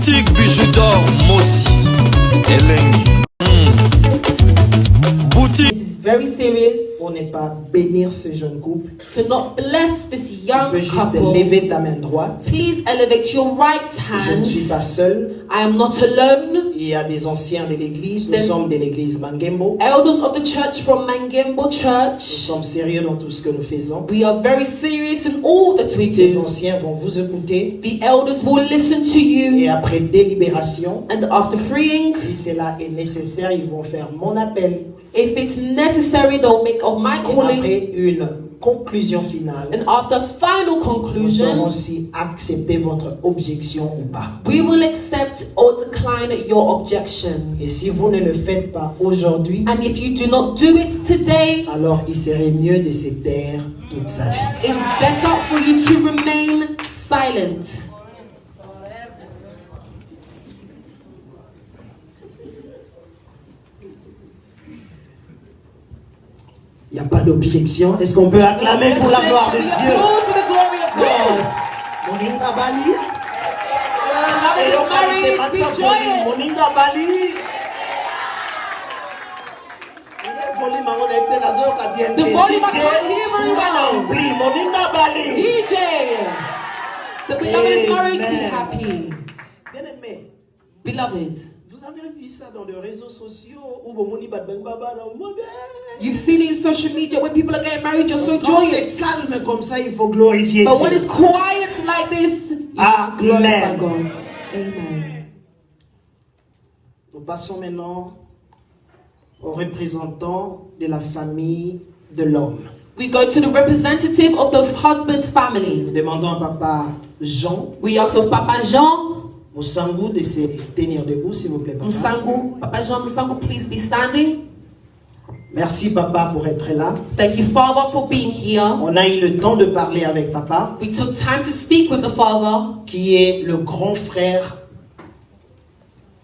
Boutique bijoux d'or Mosi Elengi. Boutique. This is very serious. Pour ne pas bénir ce jeune couple, To not bless this tu young peux juste couple. lever ta main droite. Please elevate your right Je ne hand. suis pas seul. I am not alone. Il y a des anciens de l'église. Nous Then- sommes de l'église Mangembo. Elders of the church from Mangembo Nous Church. sommes sérieux dans tout ce que nous faisons. We are very serious in all that we Les do. anciens vont vous écouter. The elders will listen to Et you. après délibération, And after freeing, si cela est nécessaire, ils vont faire mon appel. if it's necessary, they'll make of my Et calling. après une conclusion finale, And after final nous saurons conclusion, si accepter votre objection ou pas. we will accept or decline your objection. Et si vous ne le faites pas aujourd'hui, And if you do not do it today, alors il serait mieux de se taire toute sa vie. it's better for you to remain silent. Il n'y a pas d'objection. Est-ce qu'on peut acclamer pour la gloire de We Dieu? applaud to the glory of God. Moninga Bali. Beloved is married, be joyous. Moninga Bali. The volume I can't hear very well. Moninga Bali. DJ, the beloved is married, be Amen. happy. Bien-aimé, Beloved, vous avez vu ça dans les réseaux sociaux où Bomoni Badbengaba dans le monde. you've seen it in social media when people are getting married, you're so Quand c'est joyous. calme comme ça, il faut glorifier But when Dieu. it's quiet like this, you Amen. glorify God. Amen. Nous passons maintenant aux représentants de la famille de l'homme. We go to the representative of the husband's family. Nous demandons à papa Jean We ask of Papa Jean, Moussangu de se tenir debout, s'il vous plaît, papa. Musangu, Papa Jean Musangu, please be standing. Merci, papa, pour être là. Thank you, Father, for being here. On a eu le temps de parler avec papa, We took time to speak with the Father, qui est le grand frère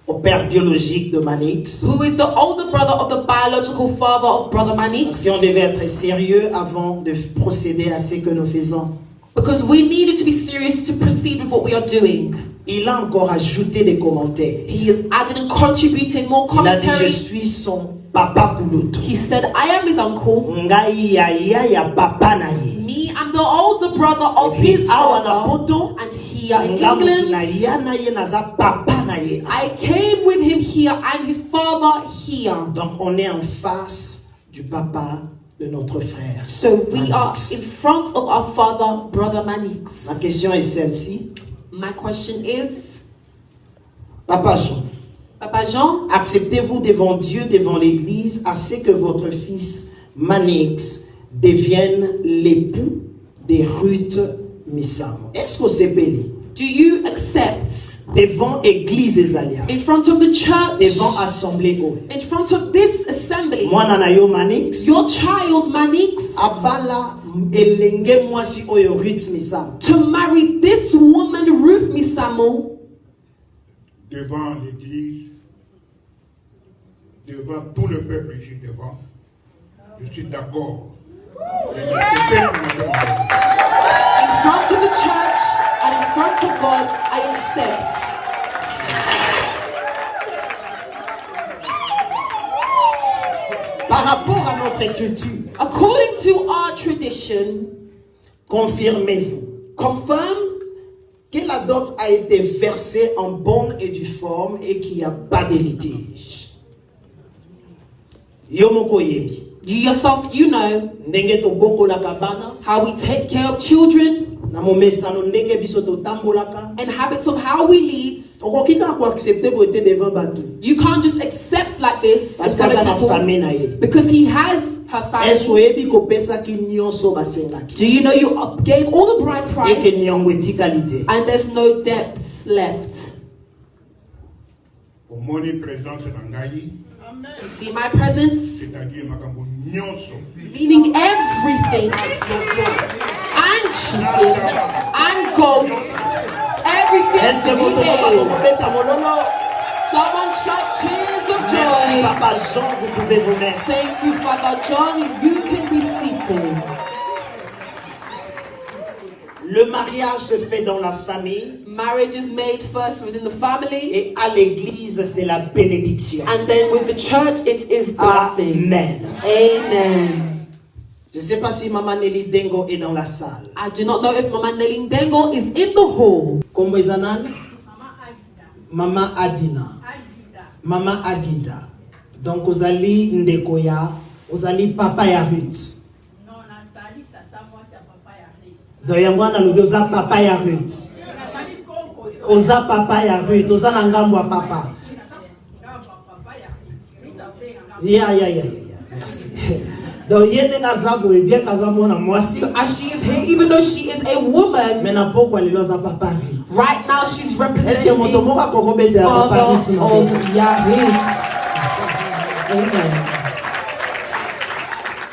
au père biologique de Manix. who is the older brother of the biological father of Brother Parce Manix. qu'on devait être sérieux avant de procéder à ce que nous faisons. Because we needed to be serious to proceed with what we are doing. Il a encore ajouté des commentaires. He is adding and contributing more Il a dit, je commentaries. suis son papa Kulutu. He said, I am his uncle. Ngai ya papa na ye. Me, I'm the older brother of Et his awa na father. poto, And here in ngamu na England, ya na ye naza papa na ye. I came with him here. I'm his father here. Donc on est en face du papa de notre frère. So we are Manix. in front of our father, Brother Manix. Ma question est celle-ci. My question is, Papa Jean, Papa Jean, acceptez-vous devant Dieu, devant l'Église, à ce que votre fils Manix devienne l'époux de Ruth Missam? Est-ce que c'est belé? do you accept Devant Église Esalia, in front of the church, devant Assemblée Oe. in front of this assembly, Moi nanayo Manix, your child Manix, abala elenge mwasi oyo Ruth Missam. to marry this woman, Ruth Misamo, devant l'Église, devant tout le peuple ici devant, je suis d'accord. de l'accepter dans ma demande. in front of the church and in front of God, I accept. Par rapport à notre culture, According to our tradition, confirmez-vous confirm que la dot a été versée en bonne et due forme et qu'il n'y a pas de litige. Yomoko yebi. you yourself, you know Ndenge to bokolaka bana, how we take care of children na momesano ndenge biso to tambolaka. and habits of how we lead. Okoki ka ko accepter ko ete devant batu. You can't just accept like this Parce in que front ça of na people, famille na ye. because he has her Est-ce que family. oyebi ko pesa ki nyonso basengaki? Do you know you gave all the bride Et que price nyongo etikalité. and there's no depths left? Au moni présence nangai, You see my presence, c'est-à-dire makambo nyonso. meaning everything, and chicken, and goats, everything Est-ce que vous needed. pouvez mololo? Someone shout cheers of Merci joy. Papa Jean, vous pouvez vous mettre. Thank you, Father John. You can be seated. Le mariage se fait dans la famille. Marriage is made first within the family. Et à l'église, c'est la bénédiction. And then with the church, it is blessing. Amen. Amen. Je ne sais pas si Maman Nelly Dengo est dans la salle. I do not know if Mama Nelly Dengo is in the hall. Comment est Mama Adina. Mama Agida. Donc, vous allez Ndekoya, vous allez Papa ya Ruth. Donc, yangwana ludoza Papa ya Ruth. Oza Papa ya Ruth, oza nangamwa Papa. Yeah. Merci. Donc, yene ngazabo ebia kazamo na mwasi. So as she is here, even though she is a woman, Maintenant, pourquoi elle loza Papa Ruth? right now she's Est-ce que mon representing tomo va kokobete la Papa Ruth? Father of Yahweh.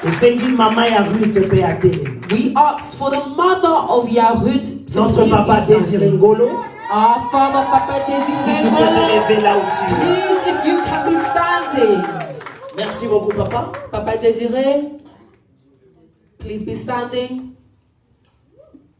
Amen. Maman ya Ruth pe atele. We ask for the mother of Yahud to Notre please papa be Désiré standing. Ngolo. Our father, Papa Si Désiré tu peux te Ngolo, lever là où tu es. please, if you can be standing. Merci beaucoup, papa. Papa Désiré, please be standing.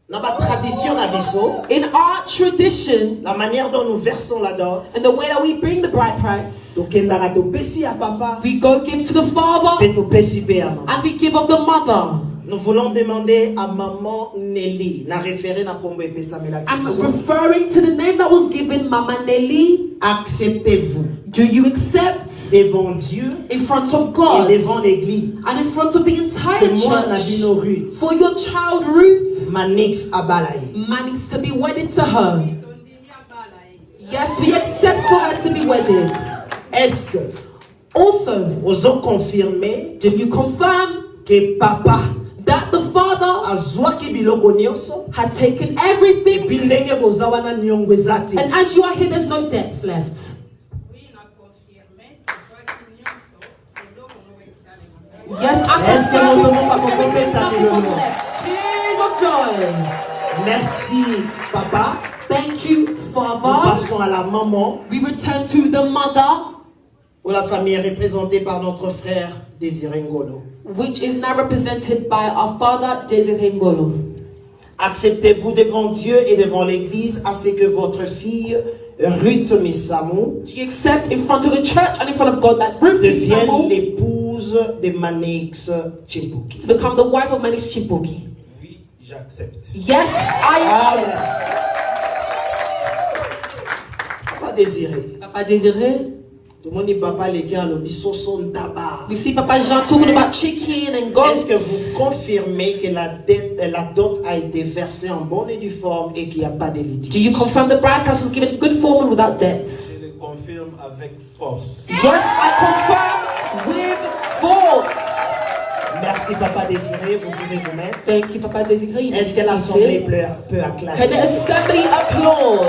Dans ma tradition na biso, In our tradition, la manière dont nous versons la dot, and the way that we bring the bride price, tokendaka topesi ya papa, we go give to the father pe topesi pe ya maman. and we give of the mother. Nous voulons demander à maman Nelly, na référé na kombo epesamela I'm kiso. referring to the name that was given, Mama Nelly. Acceptez-vous Do you accept devant Dieu in front of et God devant l'église and in front of the entire que moi na church bino Ruth, for your child Ruth Manix Abalaye. Mannings to be wedded to her? Yes, we accept for her to be wedded. Est-ce que Also, ozo confirmer do you confirm que papa that the father azwaki biloko nyonso had taken everything, epi ndenge boza wana niongo eza te? and as you are here, there's no debts left? Yes, Est-ce que I nous confirm devons pas everything, comprendre nothing was ta left. Cheers of joy. Merci papa. Thank you, Nous Father. passons à la maman, We return to the mother, où la famille est représentée par notre frère Désiré Ngolo. which is now represented by our father, Desiré Ngolo. Acceptez-vous devant Dieu et devant l'église à ce que votre fille Ruth Missamou Do you accept in front of the church and in front of God that Ruth devienne Misamo l'épouse de Manix Chibuki? to become the wife of Manix Chibuki? Oui, j'accepte. Yes, I accept. Papa Désiré. Papa Desiré, Tout le monde dit papa les gars, le bisoson tabac. we see Papa Jean talking about chicken and Est-ce goats. que vous confirmez que la dot a été versée en bonne et due forme et qu'il n'y a pas de Do litige? you confirm the bride price was given in good form and without debt? Je le confirme avec force. Yes, I confirm with force. Merci Papa Désiré, vous pouvez vous mettre. Thank you, Papa Desiré. You may Est-ce que be l'assemblée seated. peut Can the acclamer? assembly applaud?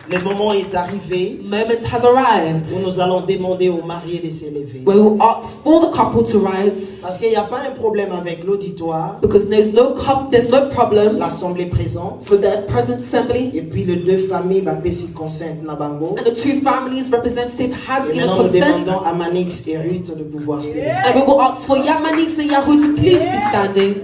Le moment est arrivé Moment has arrived où nous allons demander aux mariés de s'élever. where we will ask for the couple to rise, Parce qu'il n'y a pas un problème avec l'auditoire, because there's no problem l'assemblée présente, for the present assembly, et puis les deux familles, si consent na bango. and the two families representative has Et given maintenant nous consent, demandons à Manix et Ruth de pouvoir s'élever. and we will ask for Yamanix and Yahoo to please be standing.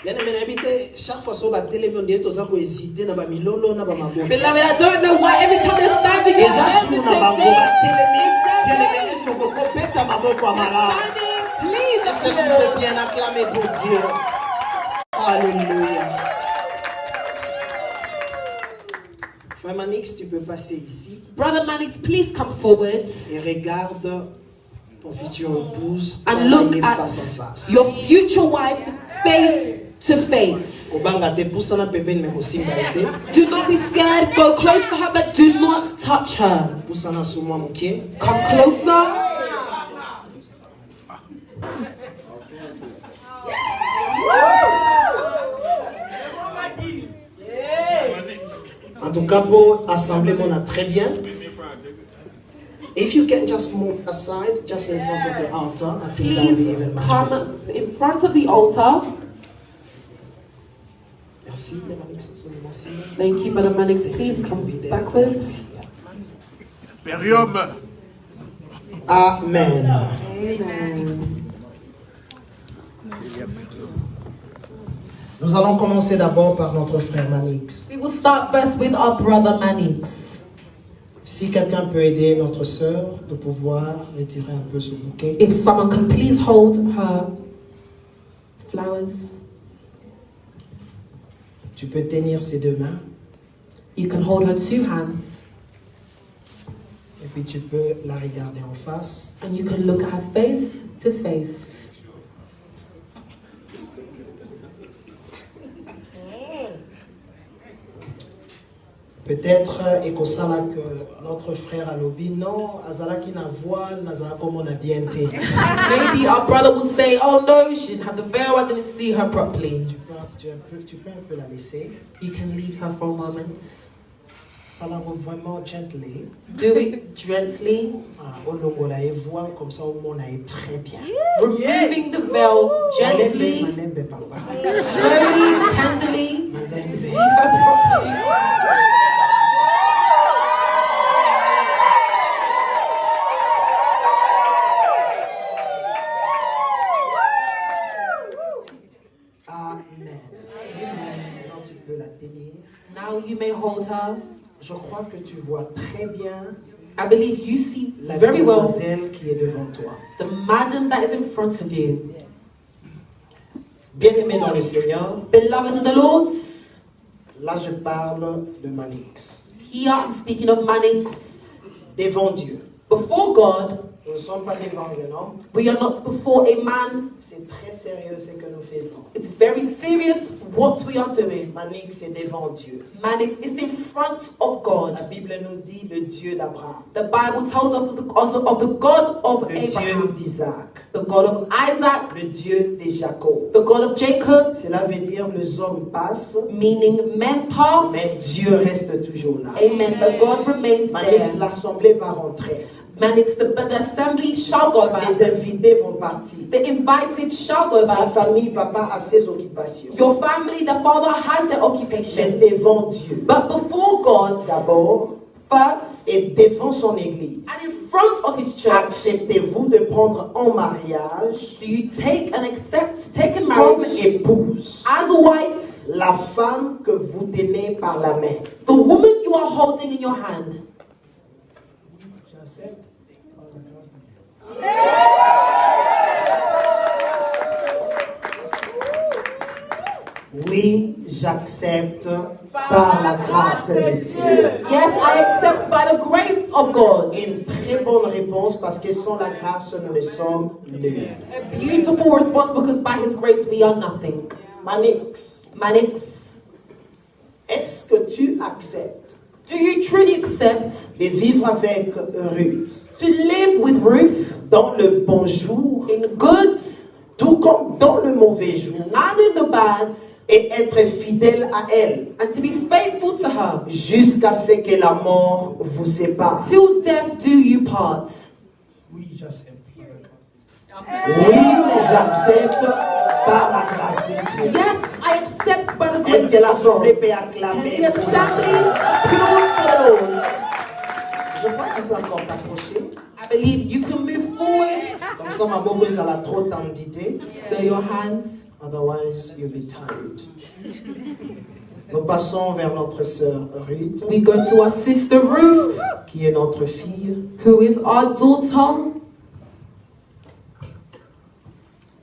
Bien aimé, invité, chaque fois que vous avez téléphone, vous avez hésité na ba milolo na ba maboko. Beloved, I don't know why every time they're standing, you're Eza na bango ba télémi. Bien aimé, hesitating. est-ce que vous pouvez mettre maboko à mala? Please, Est-ce que tu peux bien acclamer pour Dieu? Alléluia. Frère Manix, tu peux passer ici Brother Manix, please come forward et regarde ton futur épouse and look travailler at face à face. your future wife face to face. Obanga te poussa na pembeni mais kosimba ete. Do not be scared. Go close to her, but do not touch her. Poussa na sumwa muke. Come closer. En tout cas, pour assembler mon a très bien. If you can just move aside, just in front of the altar, I think that will be Please even much come better. in front of the altar. Merci, les Manix. Merci. Thank you, Brother Mannix. Please come backwards. Imperium. Amen. Amen. Nous allons commencer d'abord par notre frère Manix. We will start first with our Brother Mannix. Si quelqu'un peut aider notre sœur de pouvoir retirer un peu ce bouquet. If someone can please hold her flowers. Tu peux tenir ses deux mains You can hold her two hands et puis tu peux la regarder en face. and you can look at her face to face. Peut-être ekosala que notre frère alobi non azalaki na voile nazala comme on a bien été. Maybe our brother will say, oh no, she didn't have the veil, I didn't see her properly. Tu peux un peu la laisser. You can leave her for a moment. Ça la rend vraiment gently. Do it gently, Olongola et voile comme ça au monde est très bien. removing the veil gently, Malembe papa. slowly, tenderly, to see Malembe. her properly. Amen. Maintenant tu peux la tenir. Now you may hold her. Je crois que tu vois très bien I believe you see la very well demoiselle qui est devant toi. the madam that is in front of you. Bien-aimé dans le Seigneur, Beloved in the Lord, là je parle de Manix. here I'm speaking of Mannix. Devant Dieu. Before God, Nous ne sommes pas devant un homme. we are not before a man. C'est très sérieux ce que nous faisons. It's very serious what we are doing. Manix est devant Dieu. Mannix is in front of La God. Bible nous dit le Dieu d'Abraham, The Bible tells us of the God of le Dieu Abraham, d'Isaac, the God of Isaac, le Dieu de Jacob. the God of Jacob, Cela veut dire les hommes passent, meaning men pass, mais Dieu reste toujours là. amen, but God remains Manix, there. l'assemblée va rentrer. Mannix, the assembly shall go Les back. invités vont partir. The invited shall go La back. famille, papa a ses occupations. Your family, the father has their Mais occupation. devant Dieu, But before God, d'abord, first, et devant son église, and in front of his church, acceptez-vous de prendre en mariage do you take and accept, take in comme marriage épouse as a wife la femme que vous tenez par la main? the woman you are holding in your hand? Oui, j'accepte par la grâce de Dieu. Yes, I accept by the grace of God. Une très bonne réponse parce que sans la grâce, nous ne sommes nuls. A beautiful response because by his grace we are nothing. Manix, Mannix, est-ce que tu acceptes do you truly accept de vivre avec Ruth to live with Ruth dans le bon jour, in good tout comme dans le mauvais jour, and in the bad, et être fidèle à elle and to be faithful to her jusqu'à ce que la mort vous sépare? till death do you part? Oui, j'accepte par la grâce de Dieu. Yes, I accept by the Est-ce grace que of l'assemblée God. peut And acclamer the pour le assembly Seigneur? applauds for the Lord. Je crois que tu peux encore t'approcher. I believe you can move forward. Comme ça, ma mauvaise a la trop tendité. So your hands. Otherwise, you'll be tired. Nous passons vers notre sœur Ruth, We go to our sister Ruth, qui est notre fille. who is our daughter.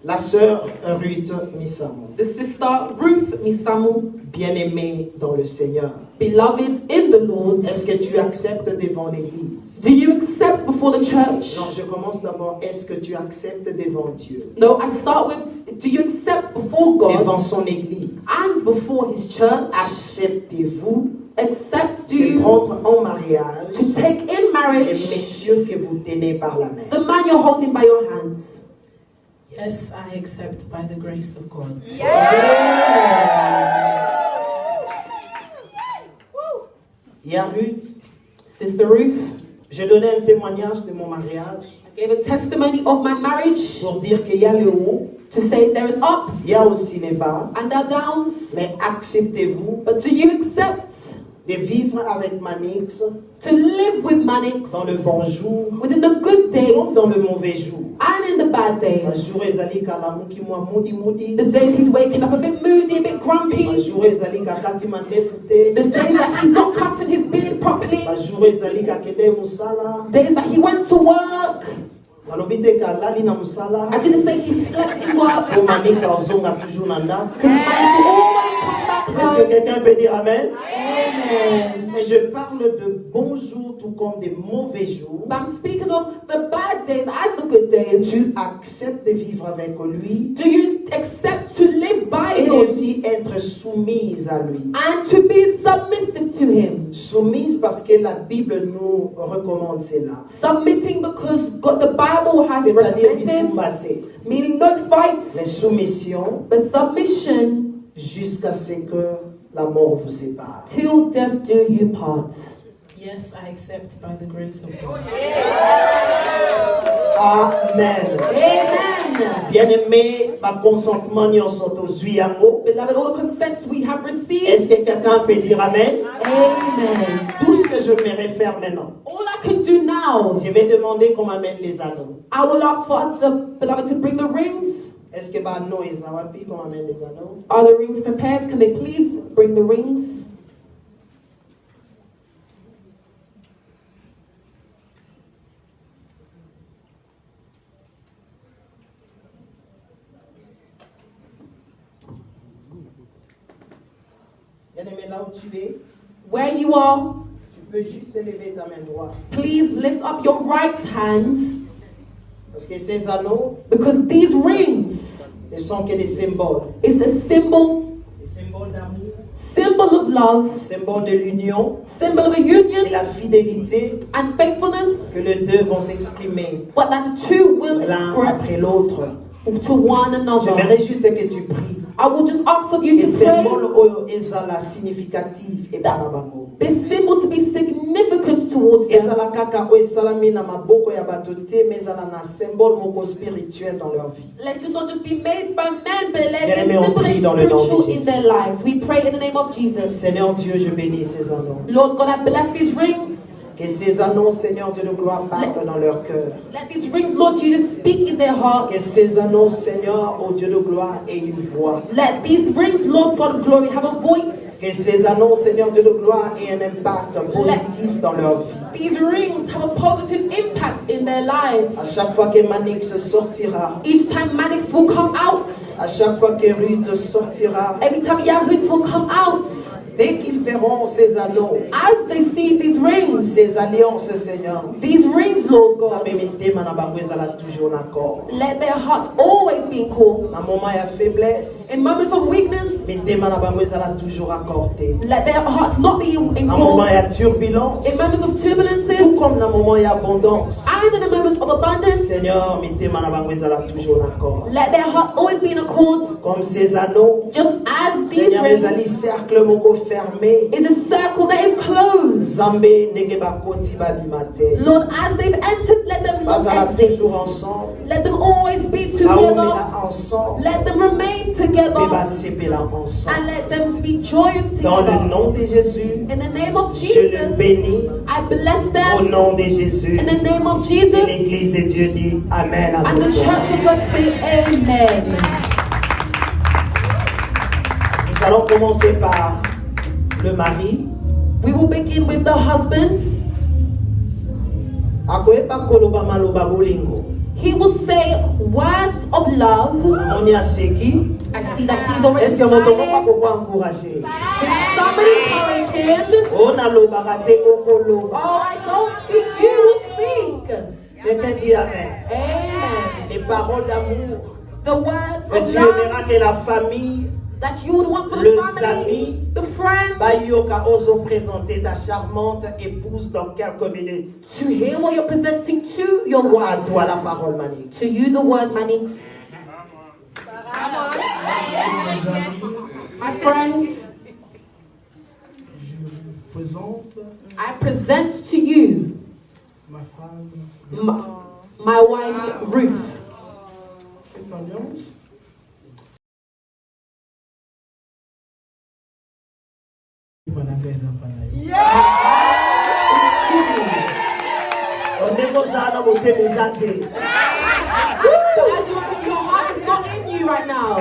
La sœur Ruth Misamo, The sister Ruth Misamu, bien-aimée dans le Seigneur. beloved in the Lord. Est-ce que tu acceptes devant l'Église? Do you accept before the church? Non, je commence d'abord. Est-ce que tu acceptes devant Dieu? No, I start with, do you accept before Devant God son Église. and before his church? Acceptez-vous Accept, do de you, prendre en mariage to take in les marriage messieurs que vous tenez par la main? the man you're holding by your hands? Yes, I accept by the grace of God. Il y a Ruth Sister Ruth, J'ai donné un témoignage de mon mariage I gave a testimony of my marriage pour dire qu'il y a le haut, to say there is ups il y a aussi les bas, and there are downs. mais acceptez-vous But do you accept de vivre avec Manix to live with Mannix dans le bon jour within the good days comme dans le mauvais jour. and in the bad Un days? jour, ezali kala muki mwa moody. The days he's waking up a bit moody, a bit Un grumpy. jour, ezali kakati mandefute. The days that he's not cutting his beard properly. Un jour, ezali kakede musala. Days that he went to work. Nalobi te kalali na musala. I didn't say he slept in work. Pour Manix azonga toujours na ndako. Because Mannix will always come back Est-ce que home. quelqu'un peut dire amen? Amen. Mais je parle de bons jours tout comme des mauvais jours. But I'm speaking of the bad days as the good days. Tu acceptes de vivre avec lui Do you accept to live by et him aussi être soumise à lui. and to be submissive to him? Soumise parce que la Bible nous recommande cela. Submitting because God, the Bible has C'est-à-dire recommended, bitumbate. meaning no fights, Mais soumission but submission jusqu'à ce que la mort vous sépare. till death do you part. Yes, I accept by the grace of God. Amen. Amen. Bien-aimé, ma consentement n'y en sont aux yango. Beloved, all the consents we have received. Est-ce que quelqu'un peut dire amen? Amen. Tout ce que je me réfère maintenant, All I can do now, je vais demander qu'on m'amène les anneaux. I will ask for the beloved to bring the rings. Est-ce que anneaux et zawapi qu'on m'amène les anneaux? Are the rings prepared? Can they please bring the rings? Bien-aimé, là où tu es, Where you are, tu peux juste élever ta main droite. please lift up your right hand, Parce que ces anneaux because these rings ne sont que des symboles. is a symbol, Des symboles d'amour, symbol of love, symboles de l'union symbol of a et union la fidélité and faithfulness, que les deux vont s'exprimer but that the two will l'un express après l'autre. to one another. J'aimerais juste que tu pries. I will just ask of you Et to symbole pray oyo ezala significatif et pas na bango. this symbol to be significant towards them. Ezala kaka oyo esalami na maboko ya bato te, mais ezala na symbole moko spirituel dans leur vie. Let it not just be made by men, but let it be Bien-aimés, on simple prie and dans le nom de spiritual in Jésus. their lives. We pray in the name of Jesus. Seigneur Dieu, je bénis ces anneaux. Lord God, I bless these rings. Que ces anneaux, Seigneur Dieu de gloire, parlent dans leur cœur. Let these rings, Lord Jesus, speak in their heart. Que ces anneaux, Seigneur, ô Dieu de gloire, aient une voix. Let these rings, Lord God of glory, have a voice. Que ces anneaux, Seigneur Dieu de gloire, aient un impact positif dans leur vie. These rings have a positive impact in their lives. À chaque fois que Manix sortira, Each time Mannix will come out, à chaque fois que Ruth sortira, every time Yahuds will come out, dès qu'ils verront ces anneaux, as they see these rings, ces alliances, Seigneur, these rings, Lord ça God, me mitema na bango ezala toujours d'accord. let their hearts always be in call. Na moment ya faiblesse, In moments of weakness, mitema na bango ezala toujours accordé. let their hearts not be in Na call. moment ya turbulence, In moments of tout turbulences comme na moment ya abondance, and in the moments of abundance, Seigneur, mitema na bango ezala toujours d'accord. let their hearts always be in accord. Comme ces anneaux, Just as these Seigneur, rings ezali cercle moko fermé. is a circle that is closed. Zambe ndenge bakoti babima te. Lord, as they've entered, let them not Bazala exit. toujours ensemble. Let them always be Baomela together. ensemble. Let them remain Et together. basepela And ensemble. let them be joyous Dans le together. nom de Jésus, In the name of je le Jesus, bénis. I bless Au them. nom de Jésus. In the name of Et Jesus, l'église de Dieu dit Amen. and Amen. the church of God say amen. Nous allons commencer par le mari. We will begin with the husbands. Akoyeba koloba maloba bolingo. He will say words of love. Amoni aseki. I see that he's already Est-ce que mon tomo pa smiling. koko encourager? Can somebody encourage him? Oh na loba te okoloba. Oh, I don't speak, you will speak. Quelqu'un dit Amen. Amen. Les paroles d'amour The words que of tu love aimeras que la famille that you would want for Les the family, amis. the friends, Bayoka oso présenter ta charmante épouse dans quelques minutes. to hear what you're presenting to your À wife. toi la parole, Manix. To you the word, Mannix. Mes amis, My friends, je vous présente I present to you ma femme, my wife Ruth. cette alliance So as your heart is not in you right now.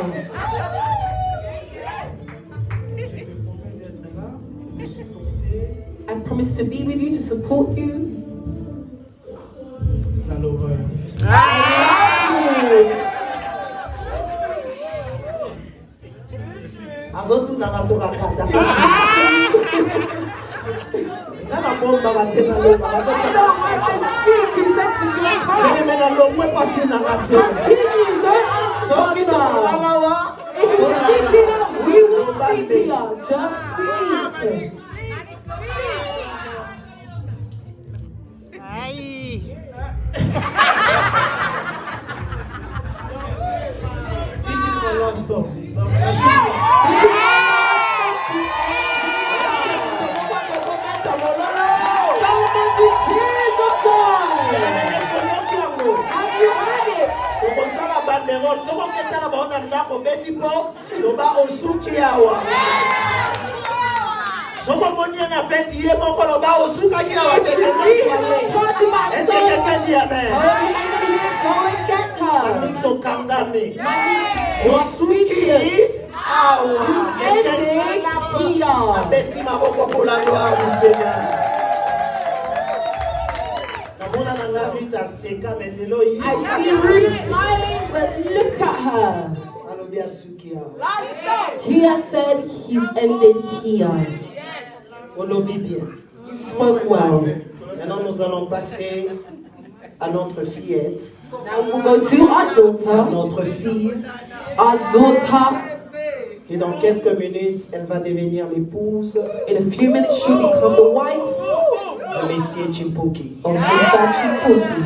je te promets d'être là, de te supporter, I promise to be with you, to support you. la l'horreur. azotu na masoka kata ngana bomba batena lo I don't have to speak, he said to shut up. mena lo mwe patina ngate Continue, don't answer. soki na lawa If you're speaking up, we will speak here. Just speak. This is my last stop. Donc, merci. Don't make you tears of joy. Have you had it? okosala banderole soko oketala baona ndako beti porte loba osuki awa soko moni na feti ye moko loba osukaki awa If you see her party by est-ce que quelqu'un dit amen oh, you ain't gonna hear, go and get her. Nixo kangame You're osuki speechless. awa Ended here. beti maboko pour la gloire du Seigneur namona nanga Rita seka mais lelo yi I see Ruth smiling, but look at her. alobi asuki awa He has said he's ended here. olobi bien. You spoke well. Maintenant, nous allons passer à notre fillette, Now we'll go to our daughter. notre fille, Our daughter, qui dans quelques minutes, elle va devenir l'épouse in a few minutes, she'll become the wife de Messier Chimpuki. of Mr. Chipuki.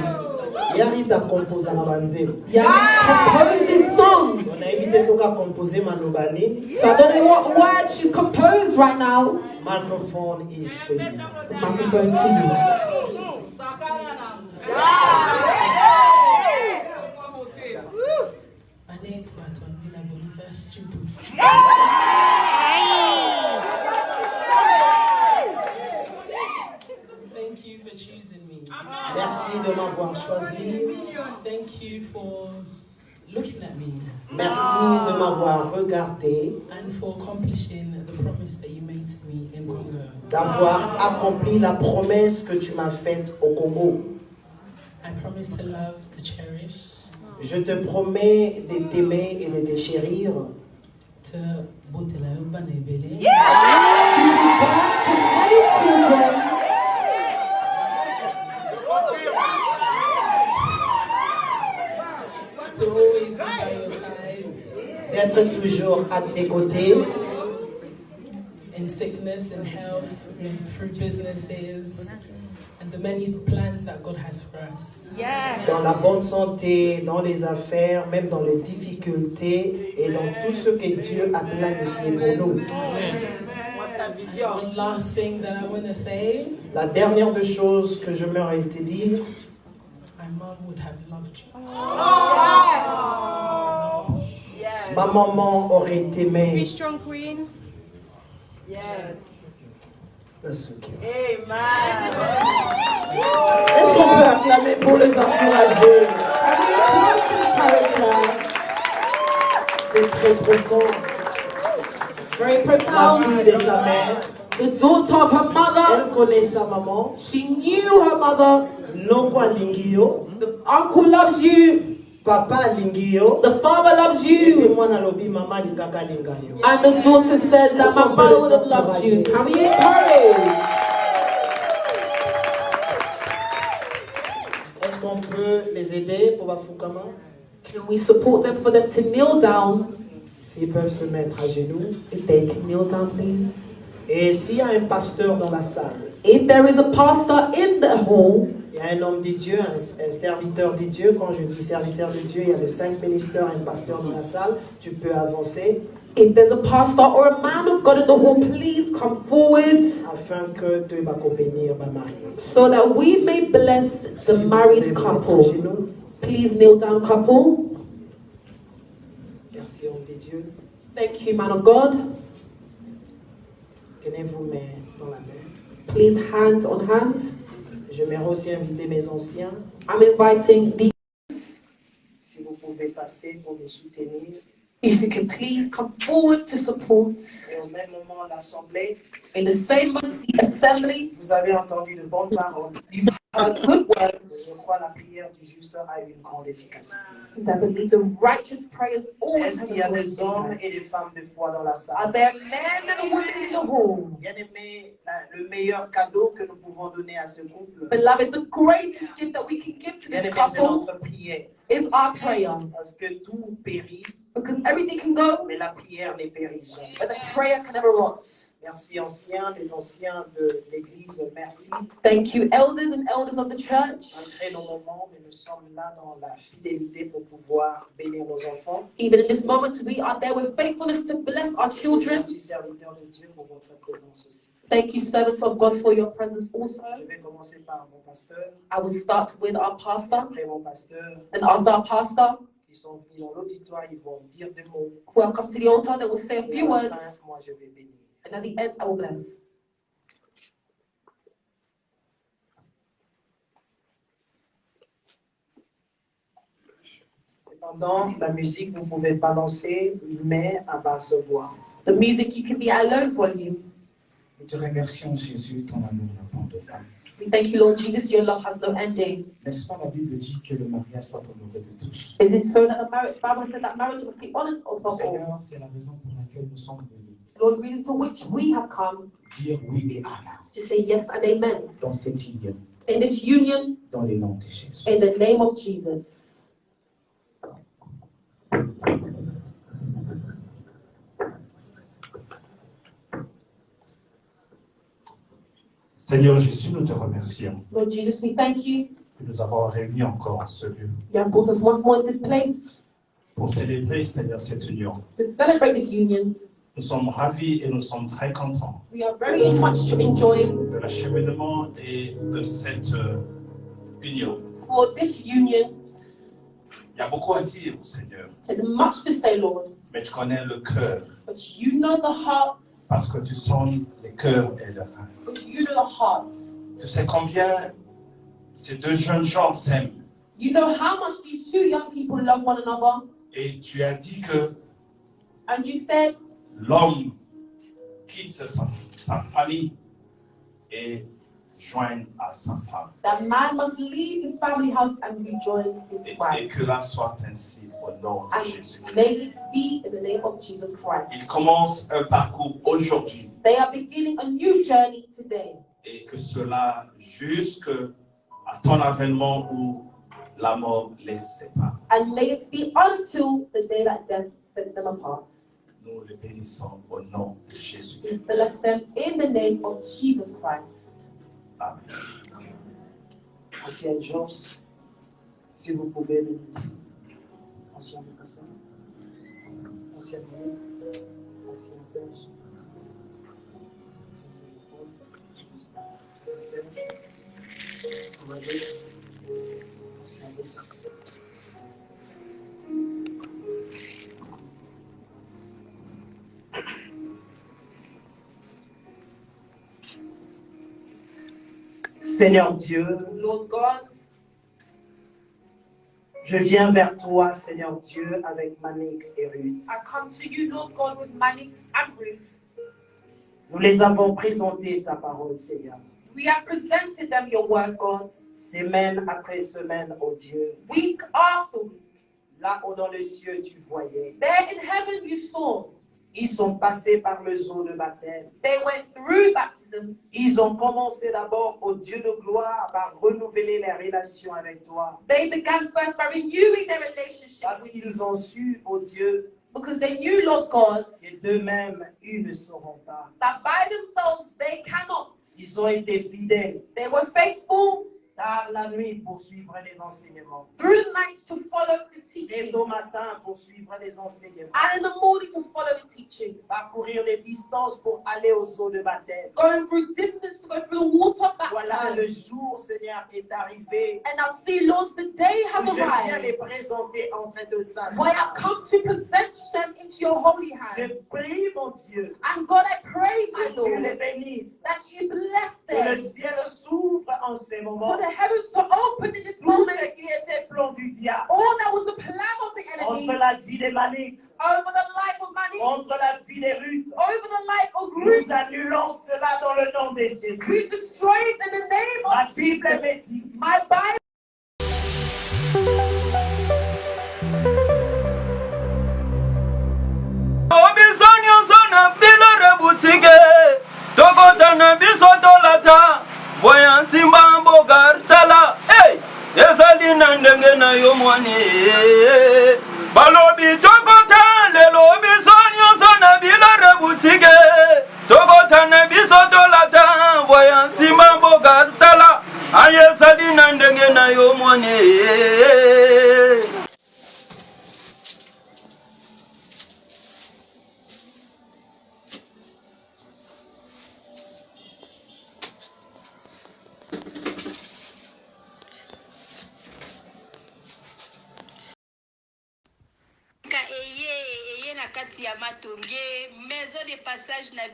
Yarita compose à Rabanzem. Yami composed these songs. On a évité ce qu'a composé Manobani. So I don't know what word she's composed right now. Microphone is for you. The microphone to you. Alex Watuambila Boniface Chipuki. Thank you for choosing me. Merci de m'avoir choisi. Thank you for looking at me Merci de m'avoir regardé, and for accomplishing the promise that you made to me in Congo. d'avoir accompli la promesse que tu m'as faite au Congo. I promise to love, to cherish, Je te promets de t'aimer et de te chérir, to botela ubana ebele, To give birth to many children. to always be by your side d'être toujours à tes côtés, in sickness and health, through businesses, and the many plans that God has for us. dans la bonne santé, dans les affaires, même dans les difficultés et dans tout ce que Dieu a planifié pour nous. One last thing that I want to say, La dernière des choses que j'aimerais te dire, my mom would have loved you. ma maman aurait aimé. Be strong, Queen. Le soutien. Est-ce qu'on peut acclamer pour les encourager? Can we applaud to encourage her? C'est très profond. Very La profound. fille de sa mère, The daughter of her mother. elle connaît sa maman. She knew her mother. Non quoi lingio, The uncle loves you. papa lingio. The father loves Et puis you. moi na lobi mama lingaka lingayo. And the daughter says that my mother would have loved you. Can we encourage? Est-ce qu'on peut les aider pour Bafukama? Can we support them for them to kneel down? S'ils peuvent se mettre à genoux. If they can kneel down, please. Et s'il y a un pasteur dans la salle, If there is a pastor in the hall, il y a un homme de Dieu, un serviteur de Dieu. Quand je dis serviteur de Dieu, il y a le 5 ministères et un pasteur dans la salle. Tu peux avancer. If there's a pastor or a man of God in the hall, please come forward afin que tu vas bénir ma mariée. so that we may bless the married couple. Please kneel down, couple. Merci, homme de Dieu. Thank you, man of God. Tenez vos mains dans la main. Please hands on hands. J'aimerais aussi inviter mes anciens, I'm inviting the, si vous pouvez passer pour me soutenir. if you can please come forward to support. Et au même moment, l'Assemblée, In the same month, the assembly, vous avez entendu de bonnes paroles. good words. Je crois que la prière du juste a une grande efficacité. I believe the righteous prayers always Est-ce have qu'il y a a great des hommes impact. et des femmes de foi dans la Are salle? there men and women in the hall? Bien aimé, le meilleur cadeau que nous pouvons donner à ce couple, Beloved, the greatest gift that we can give to bien this aimé, c'est couple notre prière. is our prayer. Parce que tout périt, Because everything can go, mais la prière ne périt jamais. but the prayer can never rot. Merci anciens, les anciens de l'Église, merci. Thank you, elders and elders of the church. Malgré nos moments, mais nous sommes là dans la fidélité pour pouvoir bénir nos enfants. Even in this moment, we are there with faithfulness to bless our children. Merci serviteurs de Dieu pour votre présence aussi. Thank you, servants of God, for your presence also. Je vais commencer par mon pasteur, I will start with our pastor, après mon pasteur, and after our pastor, qui sont venus dans l'auditoire, ils vont dire des mots. welcome to the altar. They will say a Et few à words, la fin, moi je vais bénir. and at the end, I will bless. Cependant, la musique, vous pouvez balancer, mais à basse voix. The music, you can be at low volume. Nous te remercions, Jésus, ton amour n'a pas de fin. We thank you, Lord Jesus, your love has no ending. N'est-ce pas, la Bible dit que le mariage soit honoré de tous. Is it so that the Bible said that marriage must be honored of all? Seigneur, c'est la raison pour laquelle nous sommes venus Lord, reason to which we have come dire oui et amen to say yes and amen. dans cette union, In this union, dans le nom de Jésus. in the name of Jesus. Seigneur Jésus, nous te remercions Lord Jesus, we thank you. de nous avoir réunis encore en ce lieu You have brought us once more in this place pour célébrer, Seigneur, cette union. to celebrate this union. Nous sommes ravis et nous sommes très contents We are very much enjoying de l'acheminement et de cette union. for this union. Il y a beaucoup à dire, Seigneur, There's much to say, Lord, mais tu connais le cœur but you know the hearts, parce que tu sondes les cœurs et le rein. but you know the hearts. Tu sais combien ces deux jeunes gens s'aiment You know how much these two young people love one another. et tu as dit que And you said l'homme quitte sa famille et joigne à sa femme. that man must leave his family house and rejoin his Et wife. que là soit ainsi au nom de And Jésus-Christ. may it be in the name of Jesus Christ. Il commence un parcours aujourd'hui They are beginning a new journey today. et que cela jusqu'à ton avènement où la mort les sépare. And may it be until the day that death sets them apart. Nous les bénissons au nom de Jésus. We bless them in the name of Jesus Christ. Amen. Ancienne Joss, si vous pouvez venir ici. Ancien Lucas, ancien Louis, ancien Serge. Seigneur Dieu, Lord God, je viens vers toi, Seigneur Dieu, avec Manix et Ruth. I come to you, Lord God, with Manix and Ruth. Nous les avons présenté ta parole, Seigneur. We have presented them your word, God, Semaine après semaine, oh Dieu. week after week. Là où dans le ciel tu voyais. There in heaven you saw. Ils sont passés par le zoo de baptême. They went through baptism. Ils ont commencé d'abord, au Dieu de gloire, par renouveler les relations avec toi. They began first by renewing their relationship Parce with you qu'ils ont su, oh Dieu, because they knew, Lord God, que d'eux-mêmes, ils ne sauront pas. that by themselves they cannot. Ils ont été fidèles. They were faithful Tard la nuit pour suivre les enseignements. Through the night to follow the Et teaching. au matin pour suivre les enseignements. And in the morning to follow the teaching. Parcourir les distances pour aller aux eaux de baptême. Going through distance to go through the water Voilà, le baptism. jour, Seigneur, est arrivé. And now see, Lord, the day has Je viens les arrived. présenter en fait de ça. Why I've come to present them into your holy Je hands. prie, mon Dieu, And God, I pray, my que tu les Lord, bénisses. that you bless Que le them. ciel s'ouvre en ces For moments. the heavens to open in this Tout moment. ce qui était plan du diable, All that was the plan of the enemy entre la vie des Manites, over the life of Manny, contre la vie des Ruth, over the life of Ruth. nous annulons cela dans le nom de Jésus. We destroy it in the name La of Bible Jesus. me dit, My Bible. Voyant Simba Bogartala, hey, Yesalina Ndengena Yomwani, Balobi Tokota, Lelobi Sonyo Sona Bila Boutique, Tokota Nebisotolata, voyant Simba Bogartala, Ayesalina Ndengena Yomwani. eye na kati ya matonge maison de passage na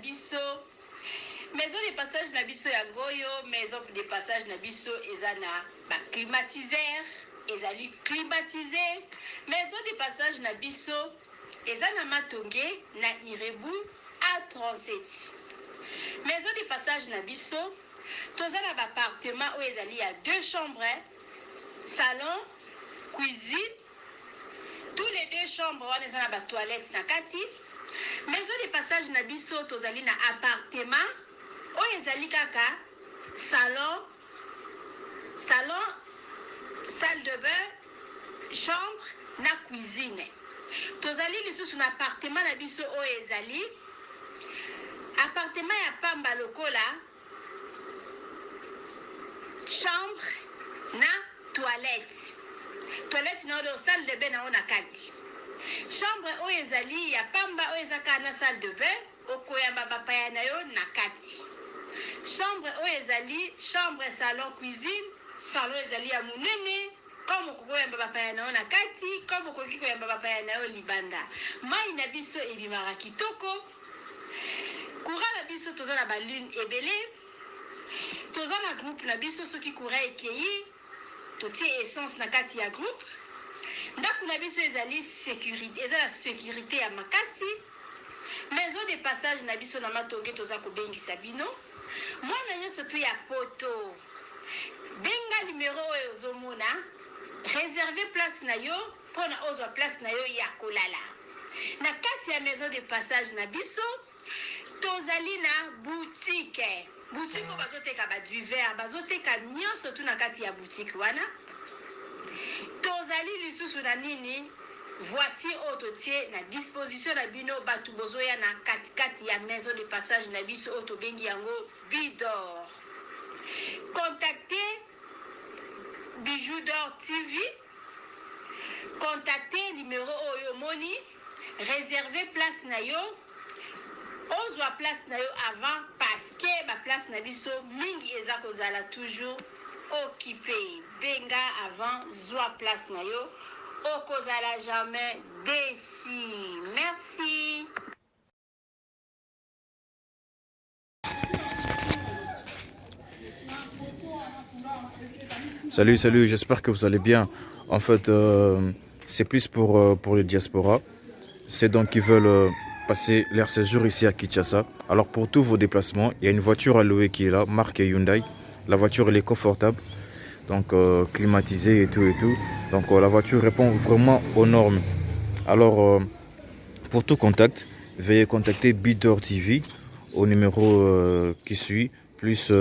biso ya goyo maison de passage na biso eza na ba climatiseur ezali climatisé maison de passage na biso eza na matonge na Irebu A37 maison de passage na biso toza na ba appartement oyo ezali ya 2 chambres salon cuisine. Tous les 2 chambres, on est dans la toilette na kati. Maison de passage na biso tozali na appartement. O ezali kaka salon, salle de bain, chambre na cuisine. Tozali lisusu na appartement na biso o ezali appartement ya pamba lokola chambre na toilette. Toilette na odo salle de bain na ona kati. Chambre o ezali ya pamba o ezaka na salle de bain okoyamba bapaya na yo na kati. Chambre o ezali chambre salon cuisine salon ezali ya munene comme okoyamba bapaya na yo na kati comme okoki koyamba bapaya na yo libanda. Mai na biso ebimaka kitoko. Courant na biso toza na balune ebele. Toza na groupe na biso soki courant ekeyi totie essence na kati ya groupe. Ndako na biso ezali sécurité, eza la sécurité ya makasi. Maison de passage na biso na matonge toza kobengisa bino. Mwana nyonso tu ya poto. Benga numéro oyo ozomona. Réserver place na yo pona ozwa place na yo ya kolala. Na kati ya maison de passage na biso tozali na boutique. Boutique oyo bazoteka ba du verre, bazoteka nyonso tu na kati ya boutique wana. Tozali lisusu na nini voiture oyo totie na disposition na bino bato bozoya na katikati ya maison de passage na biso oyo tobengi yango Bidor. Contactez Bijou d'Or TV. Contactez numéro oyo moni. Réservez place na yo. Ozwa place na yo avant parce que ba place na biso mingi eza kozala toujours occupé. Benga avant zwa place na yo okozala jamais déçu. Merci. Salut, j'espère que vous allez bien. En fait, c'est plus pour le diaspora. C'est donc qui veulent passer leur séjour ici à Kinshasa. Alors pour tous vos déplacements, il y a une voiture à louer qui est là, marque Hyundai. La voiture elle est confortable, donc climatisée et tout. Donc la voiture répond vraiment aux normes. Alors pour tout contact, veuillez contacter Bidor TV au numéro qui suit, plus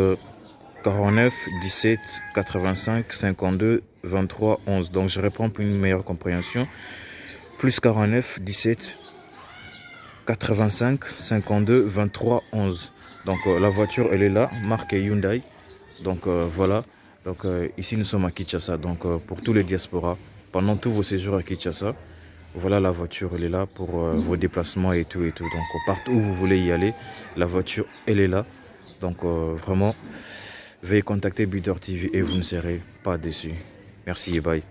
49 17 85 52 23 11. Donc je réponds pour une meilleure compréhension. Plus 49 17 85 52 23 11. Donc la voiture elle est là, marque Hyundai. Donc voilà, Donc ici nous sommes à Kinshasa, donc pour tous les diasporas, pendant tous vos séjours à Kinshasa, voilà la voiture, elle est là pour vos déplacements et tout. Donc partout où vous voulez y aller, la voiture elle est là. Donc vraiment, veuillez contacter Builder TV et vous ne serez pas déçus. Merci et bye.